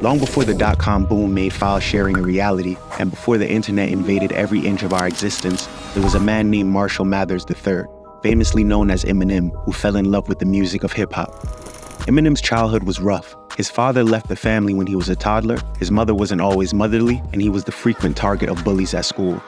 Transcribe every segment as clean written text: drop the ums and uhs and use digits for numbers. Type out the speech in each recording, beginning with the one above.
Long before the dot-com boom made file sharing a reality, and before the internet invaded every inch of our existence, there was a man named Marshall Mathers III, famously known as Eminem, who fell in love with the music of hip-hop. Eminem's childhood was rough. His father left the family when he was a toddler, his mother wasn't always motherly, and he was the frequent target of bullies at school.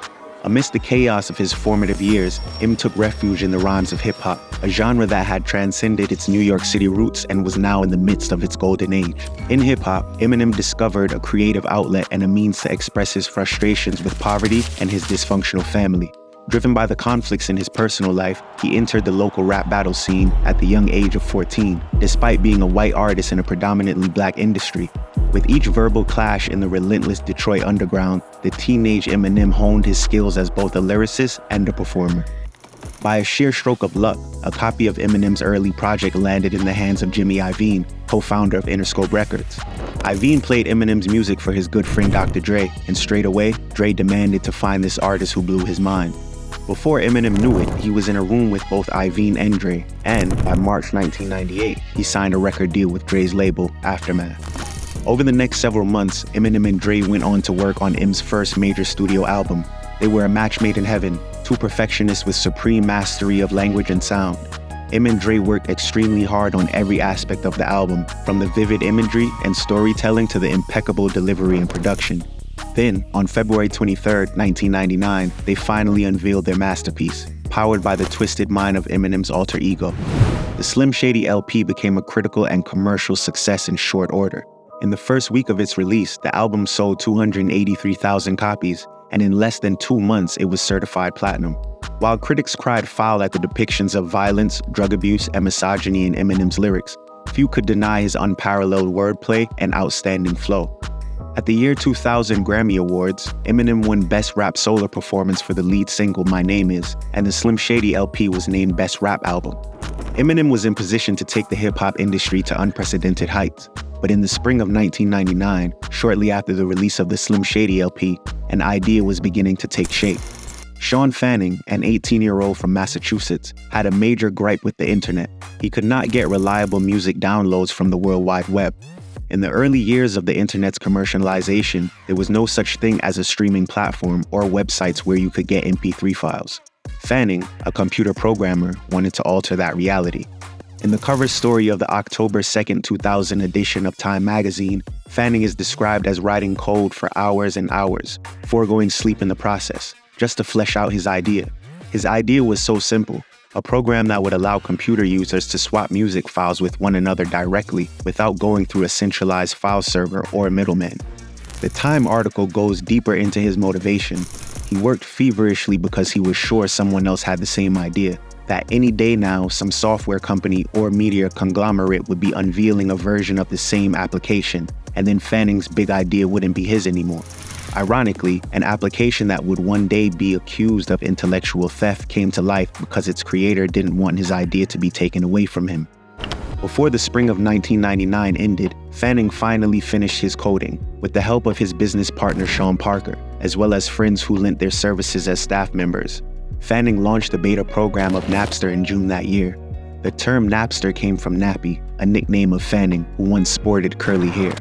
Amidst the chaos of his formative years, Em took refuge in the rhymes of hip-hop, a genre that had transcended its New York City roots and was now in the midst of its golden age. In hip-hop, Eminem discovered a creative outlet and a means to express his frustrations with poverty and his dysfunctional family. Driven by the conflicts in his personal life, he entered the local rap battle scene at the young age of 14, despite being a white artist in a predominantly black industry. With each verbal clash in the relentless Detroit underground, the teenage Eminem honed his skills as both a lyricist and a performer. By a sheer stroke of luck, a copy of Eminem's early project landed in the hands of Jimmy Iovine, co-founder of Interscope Records. Iovine played Eminem's music for his good friend Dr. Dre, and straight away, Dre demanded to find this artist who blew his mind. Before Eminem knew it, he was in a room with both Iovine and Dre, and by March 1998, he signed a record deal with Dre's label, Aftermath. Over the next several months, Eminem and Dre went on to work on Em's first major studio album. They were a match made in heaven, two perfectionists with supreme mastery of language and sound. Em and Dre worked extremely hard on every aspect of the album, from the vivid imagery and storytelling to the impeccable delivery and production. Then, on February 23, 1999, they finally unveiled their masterpiece, powered by the twisted mind of Eminem's alter ego. The Slim Shady LP became a critical and commercial success in short order. In the first week of its release, the album sold 283,000 copies, and in less than 2 months, it was certified platinum. While critics cried foul at the depictions of violence, drug abuse, and misogyny in Eminem's lyrics, few could deny his unparalleled wordplay and outstanding flow. At the year 2000 Grammy Awards, Eminem won Best Rap Solo Performance for the lead single My Name Is, and the Slim Shady LP was named Best Rap Album. Eminem was in position to take the hip-hop industry to unprecedented heights, but in the spring of 1999, shortly after the release of the Slim Shady LP, an idea was beginning to take shape. Shawn, an 18-year-old from Massachusetts, had a major gripe with the internet. He could not get reliable music downloads from the World Wide Web. In the early years of the internet's commercialization, there was no such thing as a streaming platform or websites where you could get MP3 files. Fanning, a computer programmer, wanted to alter that reality. In the cover story of the October 2, 2000 edition of Time magazine, Fanning is described as writing code for hours and hours, foregoing sleep in the process, just to flesh out his idea. His idea was so simple: a program that would allow computer users to swap music files with one another directly without going through a centralized file server or a middleman. The Time article goes deeper into his motivation. He worked feverishly because he was sure someone else had the same idea, that any day now some software company or media conglomerate would be unveiling a version of the same application, and then Fanning's big idea wouldn't be his anymore. Ironically, an application that would one day be accused of intellectual theft came to life because its creator didn't want his idea to be taken away from him. Before the spring of 1999 ended, Fanning finally finished his coding, with the help of his business partner Shawn Parker, as well as friends who lent their services as staff members. Fanning launched the beta program of Napster in June that year. The term Napster came from Nappy, a nickname of Fanning, who once sported curly hair.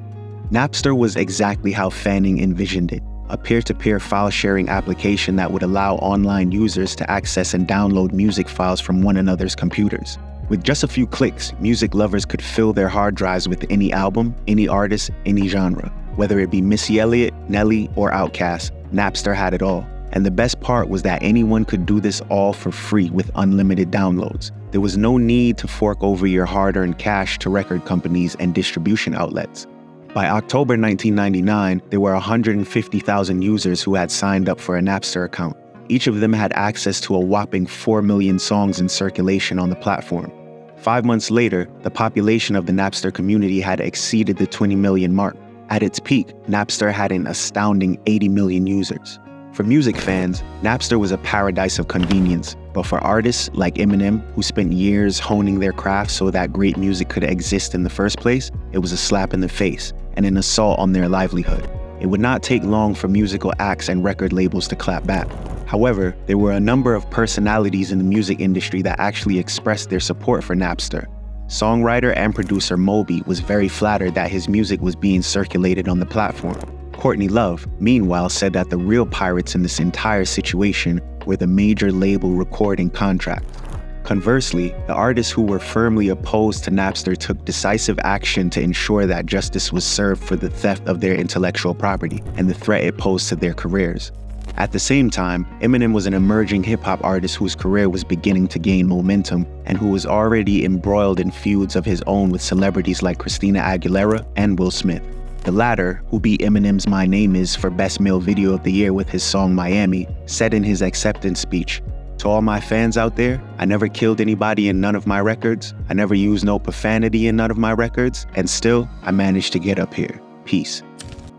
Napster was exactly how Fanning envisioned it, a peer-to-peer file-sharing application that would allow online users to access and download music files from one another's computers. With just a few clicks, music lovers could fill their hard drives with any album, any artist, any genre. Whether it be Missy Elliott, Nelly, or Outkast, Napster had it all. And the best part was that anyone could do this all for free with unlimited downloads. There was no need to fork over your hard-earned cash to record companies and distribution outlets. By October 1999, there were 150,000 users who had signed up for a Napster account. Each of them had access to a whopping 4 million songs in circulation on the platform. 5 months later, the population of the Napster community had exceeded the 20 million mark. At its peak, Napster had an astounding 80 million users. For music fans, Napster was a paradise of convenience, but for artists like Eminem, who spent years honing their craft so that great music could exist in the first place, it was a slap in the face and an assault on their livelihood. It would not take long for musical acts and record labels to clap back. However, there were a number of personalities in the music industry that actually expressed their support for Napster. Songwriter and producer Moby was very flattered that his music was being circulated on the platform. Courtney Love, meanwhile, said that the real pirates in this entire situation were the major label recording contracts. Conversely, the artists who were firmly opposed to Napster took decisive action to ensure that justice was served for the theft of their intellectual property and the threat it posed to their careers. At the same time, Eminem was an emerging hip-hop artist whose career was beginning to gain momentum and who was already embroiled in feuds of his own with celebrities like Christina Aguilera and Will Smith. The latter, who beat Eminem's My Name Is for Best Male Video of the Year with his song Miami, said in his acceptance speech, "To all my fans out there, I never killed anybody in none of my records, I never used no profanity in none of my records, and still, I managed to get up here. Peace."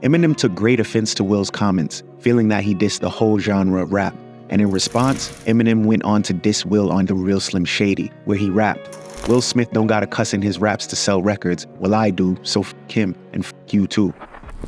Eminem took great offense to Will's comments, feeling that he dissed the whole genre of rap, and in response, Eminem went on to diss Will on The Real Slim Shady, where he rapped, "Will Smith don't gotta cuss in his raps to sell records, well I do, so f*** him, and f*** you too."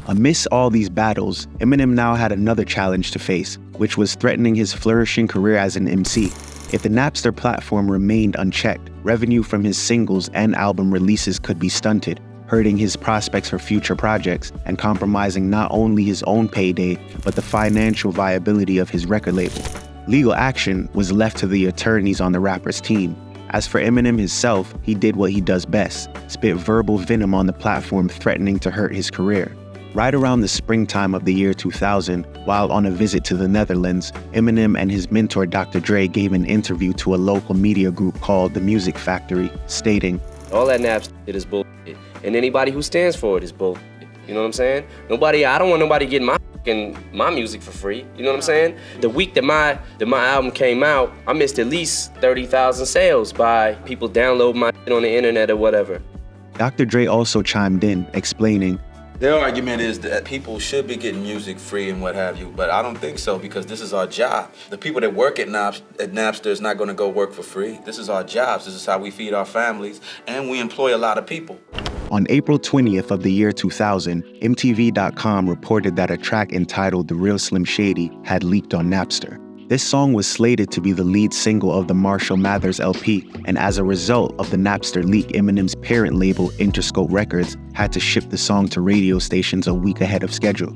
Amidst all these battles, Eminem now had another challenge to face, which was threatening his flourishing career as an MC. If the Napster platform remained unchecked, revenue from his singles and album releases could be stunted, hurting his prospects for future projects and compromising not only his own payday, but the financial viability of his record label. Legal action was left to the attorneys on the rapper's team. As for Eminem himself, he did what he does best, spit verbal venom on the platform threatening to hurt his career. Right around the springtime of the year 2000, while on a visit to the Netherlands, Eminem and his mentor Dr. Dre gave an interview to a local media group called The Music Factory, stating, "All that Napster is bullshit, and anybody who stands for it is bullshit." You know what I'm saying? I don't want nobody getting my music for free. You know what I'm saying? The week that my album came out, I missed at least 30,000 sales by people downloading my shit on the internet or whatever. Dr. Dre also chimed in, explaining, "Their argument is that people should be getting music free and what have you, but I don't think so because this is our job. The people that work at Napster is not going to go work for free. This is our jobs. This is how we feed our families, and we employ a lot of people." On April 20th of the year 2000, MTV.com reported that a track entitled The Real Slim Shady had leaked on Napster. This song was slated to be the lead single of the Marshall Mathers LP, and as a result of the Napster leak, Eminem's parent label, Interscope Records, had to ship the song to radio stations a week ahead of schedule.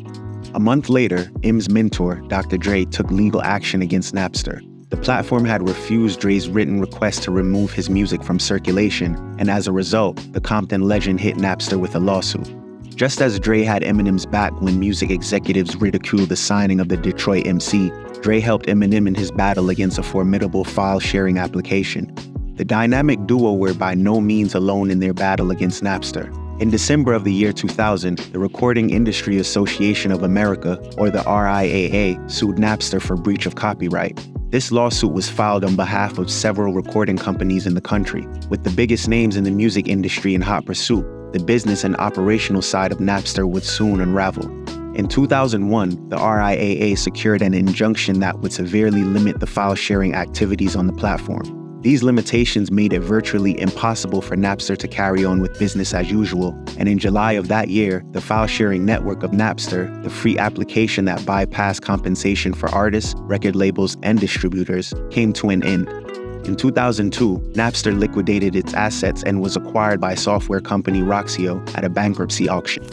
A month later, M's mentor, Dr. Dre, took legal action against Napster. The platform had refused Dre's written request to remove his music from circulation, and as a result, the Compton legend hit Napster with a lawsuit. Just as Dre had Eminem's back when music executives ridiculed the signing of the Detroit MC, Dre helped Eminem in his battle against a formidable file-sharing application. The dynamic duo were by no means alone in their battle against Napster. In December of the year 2000, the Recording Industry Association of America, or the RIAA, sued Napster for breach of copyright. This lawsuit was filed on behalf of several recording companies in the country, with the biggest names in the music industry in hot pursuit. The business and operational side of Napster would soon unravel. In 2001, the RIAA secured an injunction that would severely limit the file-sharing activities on the platform. These limitations made it virtually impossible for Napster to carry on with business as usual, and in July of that year, the file-sharing network of Napster, the free application that bypassed compensation for artists, record labels, and distributors, came to an end. In 2002, Napster liquidated its assets and was acquired by software company Roxio at a bankruptcy auction.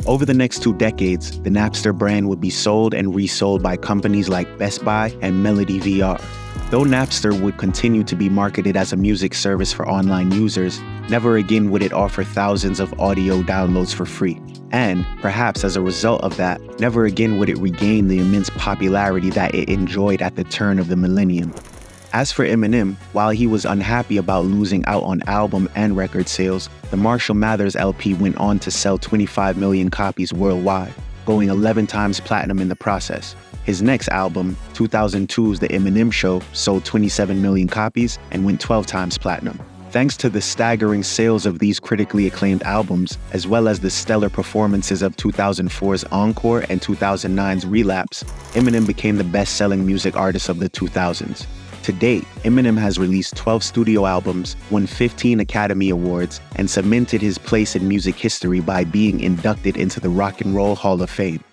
Over the next 2 decades, the Napster brand would be sold and resold by companies like Best Buy and Melody VR. Though Napster would continue to be marketed as a music service for online users, never again would it offer thousands of audio downloads for free. And, perhaps as a result of that, never again would it regain the immense popularity that it enjoyed at the turn of the millennium. As for Eminem, while he was unhappy about losing out on album and record sales, the Marshall Mathers LP went on to sell 25 million copies worldwide, going 11 times platinum in the process. His next album, 2002's The Eminem Show, sold 27 million copies and went 12 times platinum. Thanks to the staggering sales of these critically acclaimed albums, as well as the stellar performances of 2004's Encore and 2009's Relapse, Eminem became the best-selling music artist of the 2000s. To date, Eminem has released 12 studio albums, won 15 Academy Awards, and cemented his place in music history by being inducted into the Rock and Roll Hall of Fame.